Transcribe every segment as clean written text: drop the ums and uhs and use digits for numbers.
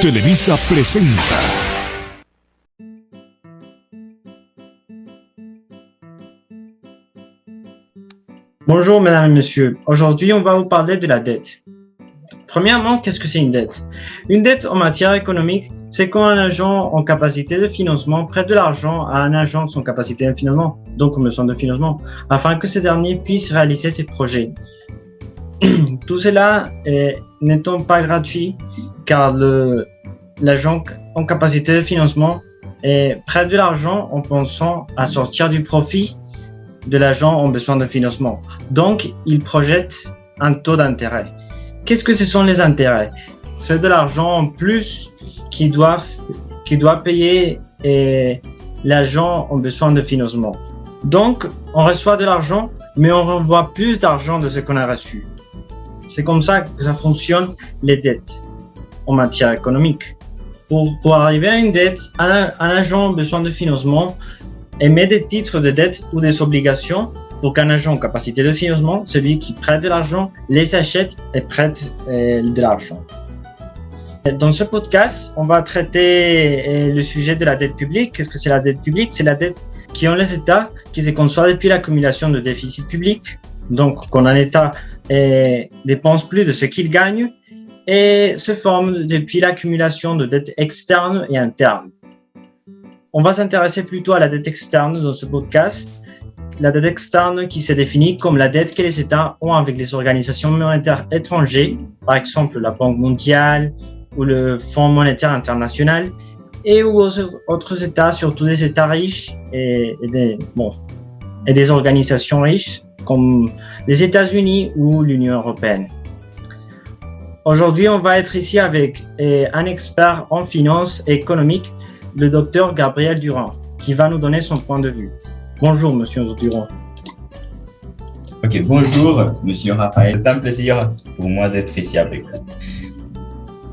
Televisa presenta. Bonjour mesdames et messieurs, aujourd'hui on va vous parler de la dette. Premièrement, qu'est-ce que c'est une dette? Une dette en matière économique, c'est quand un agent en capacité de financement prête de l'argent à un agent sans capacité de financement, donc comme besoin de financement, afin que ce dernier puisse réaliser ses projets. Tout cela n'étant pas gratuit, car l'agent en capacité de financement prête de l'argent en pensant à sortir du profit de l'agent en besoin de financement. Donc, il projette un taux d'intérêt. Qu'est-ce que ce sont les intérêts? C'est de l'argent en plus qui doit payer l'agent en besoin de financement. Donc, on reçoit de l'argent, mais on renvoie plus d'argent de ce qu'on a reçu. C'est comme ça que ça fonctionne les dettes en matière économique. Pour arriver à une dette, un agent en besoin de financement émet des titres de dette ou des obligations pour qu'un agent en capacité de financement, celui qui prête de l'argent, les achète et prête de l'argent. Dans ce podcast, on va traiter le sujet de la dette publique. Qu'est-ce que c'est la dette publique? C'est la dette qui ont les États qui se conçoit depuis l'accumulation de déficit public. Donc, quand un État dépense plus de ce qu'il gagne et se forme depuis l'accumulation de dettes externes et internes. On va s'intéresser plutôt à la dette externe dans ce podcast. La dette externe qui se définit comme la dette que les États ont avec les organisations monétaires étrangères, par exemple la Banque mondiale ou le Fonds monétaire international, et ou autres États, surtout des États riches et des organisations riches comme les États-Unis ou l'Union européenne. Aujourd'hui, on va être ici avec un expert en finance économique, le docteur Gabriel Durand, qui va nous donner son point de vue. Bonjour, monsieur Durand. Ok, bonjour, monsieur Raphaël. C'est un plaisir pour moi d'être ici avec vous.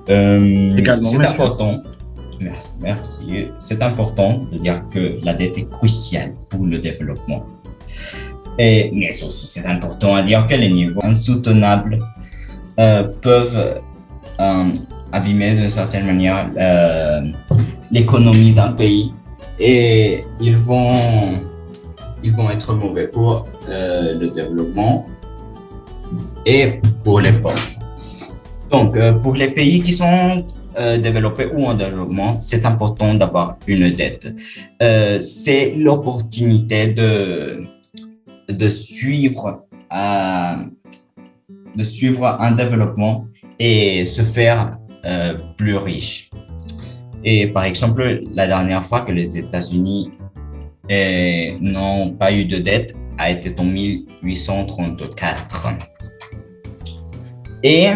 C'est important. Merci. C'est important de dire que la dette est cruciale pour le développement. Mais aussi, c'est important à dire que les niveaux insoutenables peuvent abîmer d'une certaine manière l'économie d'un pays et ils vont être mauvais pour le développement et pour les pauvres. Donc, pour les pays qui sont développés ou en développement, c'est important d'avoir une dette. C'est l'opportunité de suivre un développement et se faire plus riche. Et par exemple, la dernière fois que les États-Unis n'ont pas eu de dette a été en 1834. Et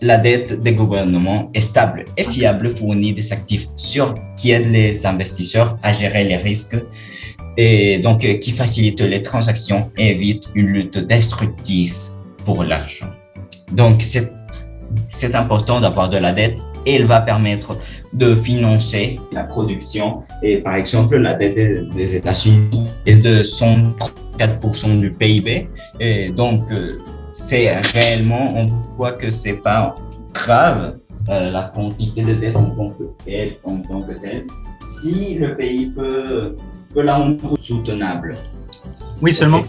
la dette des gouvernements est stable et fiable, fournit des actifs sûrs qui aident les investisseurs à gérer les risques et donc qui facilite les transactions et évite une lutte destructrice pour l'argent. Donc, c'est important d'avoir de la dette et elle va permettre de financer la production. Et par exemple, la dette des États-Unis est de 104% du PIB. Et donc, c'est réellement, on voit que c'est pas grave la quantité de dette en tant que telle, si le pays peut la rendre soutenable. Oui, seulement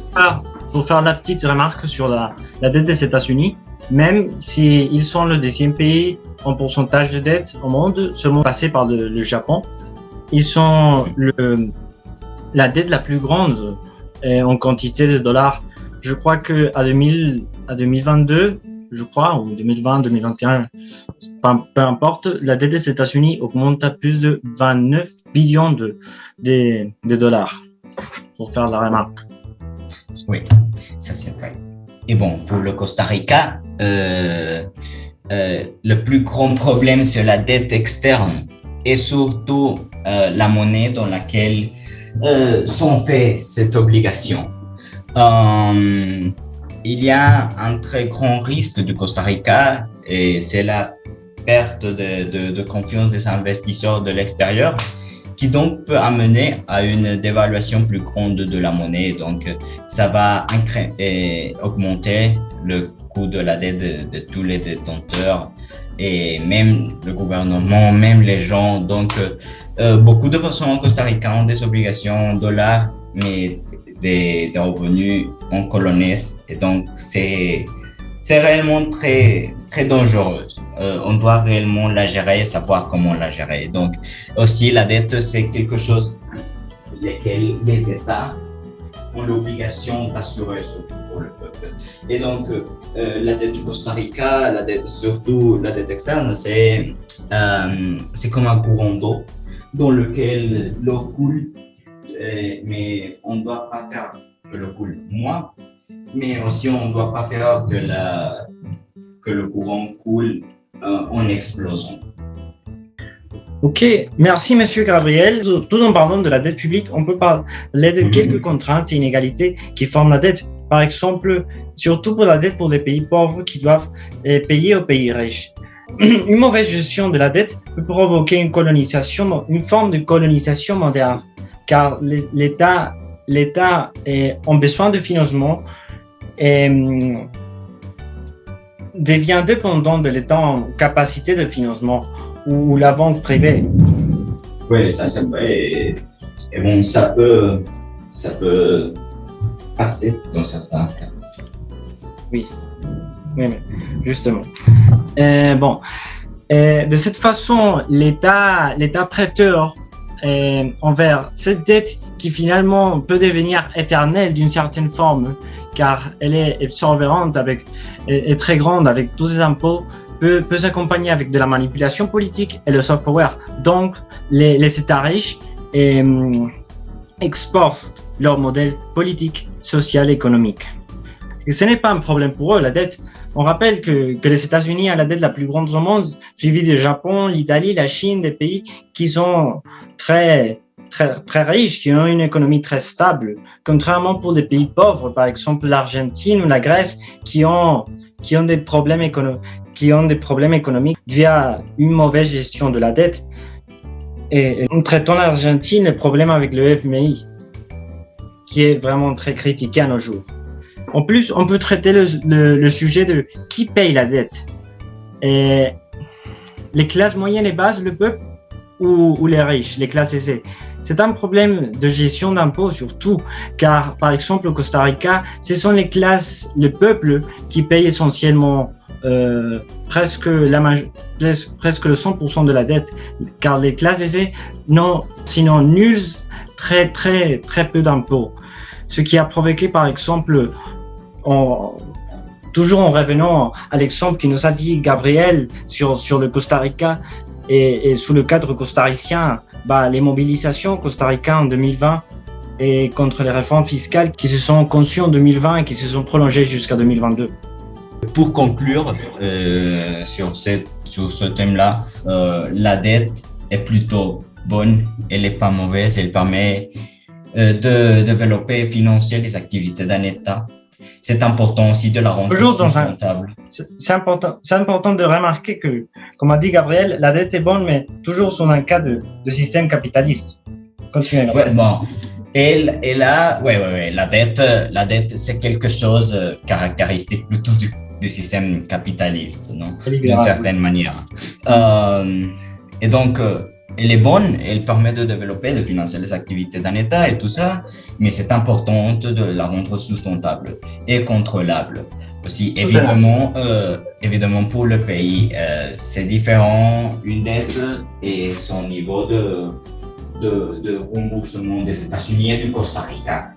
pour faire la petite remarque sur la dette des États-Unis, même s'ils sont le 10e pays en pourcentage de dette au monde, seulement passé par le Japon, ils sont la dette la plus grande en quantité de dollars. Je crois qu'à 2022, ou 2020, 2021, peu importe, la dette des États-Unis augmente à plus de 29 billions de dollars, pour faire la remarque. Oui, ça c'est vrai. Et bon, pour le Costa Rica, le plus grand problème, c'est la dette externe et surtout la monnaie dans laquelle sont faites cette obligation. Il y a un très grand risque du Costa Rica et c'est la perte de confiance des investisseurs de l'extérieur qui donc peut amener à une dévaluation plus grande de la monnaie. Donc, ça va augmenter le coût de la dette de tous les détenteurs et même le gouvernement, même les gens. Donc, beaucoup de personnes au Costa Rica ont des obligations en dollars, mais des revenus en colonaise. Et donc, c'est réellement très, très dangereux. On doit réellement la gérer et savoir comment la gérer. Donc, aussi, la dette, c'est quelque chose lesquels les États ont l'obligation d'assurer surtout pour le peuple. Et donc, la dette du Costa Rica, la dette, surtout la dette externe, c'est comme un courant d'eau dans lequel l'eau coule, mais on ne doit pas faire que l'eau coule moins, mais aussi on ne doit pas faire que le courant coule en explosant. Ok, merci Monsieur Gabriel. Tout en parlant de la dette publique, on peut parler de quelques contraintes et inégalités qui forment la dette. Par exemple, surtout pour la dette pour les pays pauvres qui doivent payer aux pays riches. Une mauvaise gestion de la dette peut provoquer une forme de colonisation moderne, car l'État a besoin de financement et devient dépendant de l'État en capacité de financement ou la banque privée. Oui, ça c'est vrai. Et bon, ça peut passer dans certains cas. Oui, mais justement. De cette façon, l'État prêteur envers cette dette qui finalement peut devenir éternelle d'une certaine forme, car elle est absorbante est très grande avec tous les impôts, peut s'accompagner avec de la manipulation politique et le soft power. Donc, les États riches exportent leur modèle politique, social, économique. Et ce n'est pas un problème pour eux, la dette. On rappelle que les États-Unis ont la dette la plus grande au monde, suivie du Japon, l'Italie, la Chine, des pays qui sont très, très, très riches, qui ont une économie très stable, contrairement pour des pays pauvres, par exemple l'Argentine ou la Grèce, qui ont des problèmes économiques dû à une mauvaise gestion de la dette. Et en traitant l'Argentine, le problème avec le FMI, qui est vraiment très critiqué à nos jours. En plus, on peut traiter le sujet de qui paye la dette. Et les classes moyennes et basses, le peuple, ou les riches, les classes aisées. C'est un problème de gestion d'impôts surtout, car par exemple au Costa Rica, ce sont le peuple qui paye essentiellement presque le 100% de la dette, car les classes aisées n'ont sinon nuls, très très très peu d'impôts. Ce qui a provoqué par exemple, toujours en revenant à l'exemple qui nous a dit Gabriel sur le Costa Rica et sous le cadre costaricien, les mobilisations costaricaines en 2020 et contre les réformes fiscales qui se sont conçues en 2020 et qui se sont prolongées jusqu'à 2022. Pour conclure sur ce thème-là, la dette est plutôt bonne, elle n'est pas mauvaise, elle permet de développer et financer les activités d'un État. C'est important aussi de la rendre sustentable. C'est important de remarquer que, comme a dit Gabriel, la dette est bonne, mais toujours sur un cas de système capitaliste. Continuez. La dette, c'est quelque chose caractéristique plutôt du système capitaliste, non? D'une certaine manière. Et donc, elle est bonne, elle permet de développer, de financer les activités d'un État et tout ça, mais c'est important de la rendre sustentable et contrôlable. Aussi, évidemment, pour le pays, c'est différent, une dette et son niveau de remboursement des États-Unis et du Costa Rica.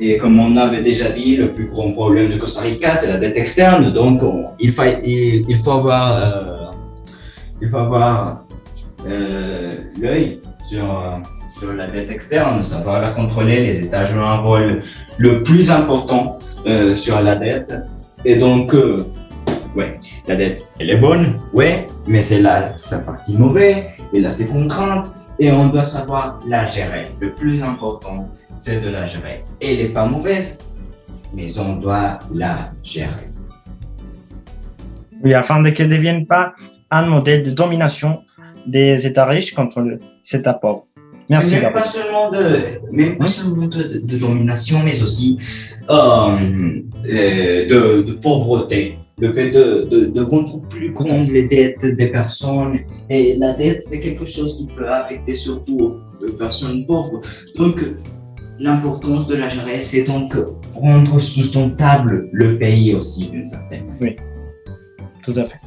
Et comme on avait déjà dit, le plus grand problème du Costa Rica, c'est la dette externe. Donc, il faut avoir l'œil sur la dette externe, savoir la contrôler. Les États jouent un rôle le plus important sur la dette. Et donc, la dette, elle est bonne, mais c'est sa partie mauvaise, elle a ses contraintes, et on doit savoir la gérer. Le plus important, c'est de la gérer. Elle n'est pas mauvaise, mais on doit la gérer. Oui, afin qu'elle ne devienne pas un modèle de domination des États riches contre les États pauvres. Merci. Même pas seulement de domination, mais aussi de pauvreté. le fait de rendre plus grandes les dettes des personnes. Et la dette, c'est quelque chose qui peut affecter surtout les personnes pauvres. Donc, l'importance de la gérer, c'est donc rendre sustentable le pays aussi d'une certaine manière. Oui, tout à fait.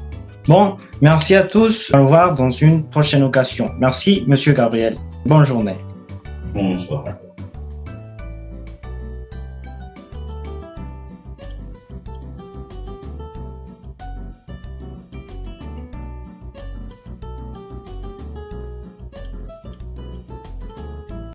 Bon, merci à tous. Au revoir dans une prochaine occasion. Merci, Monsieur Gabriel. Bonne journée. Bonjour.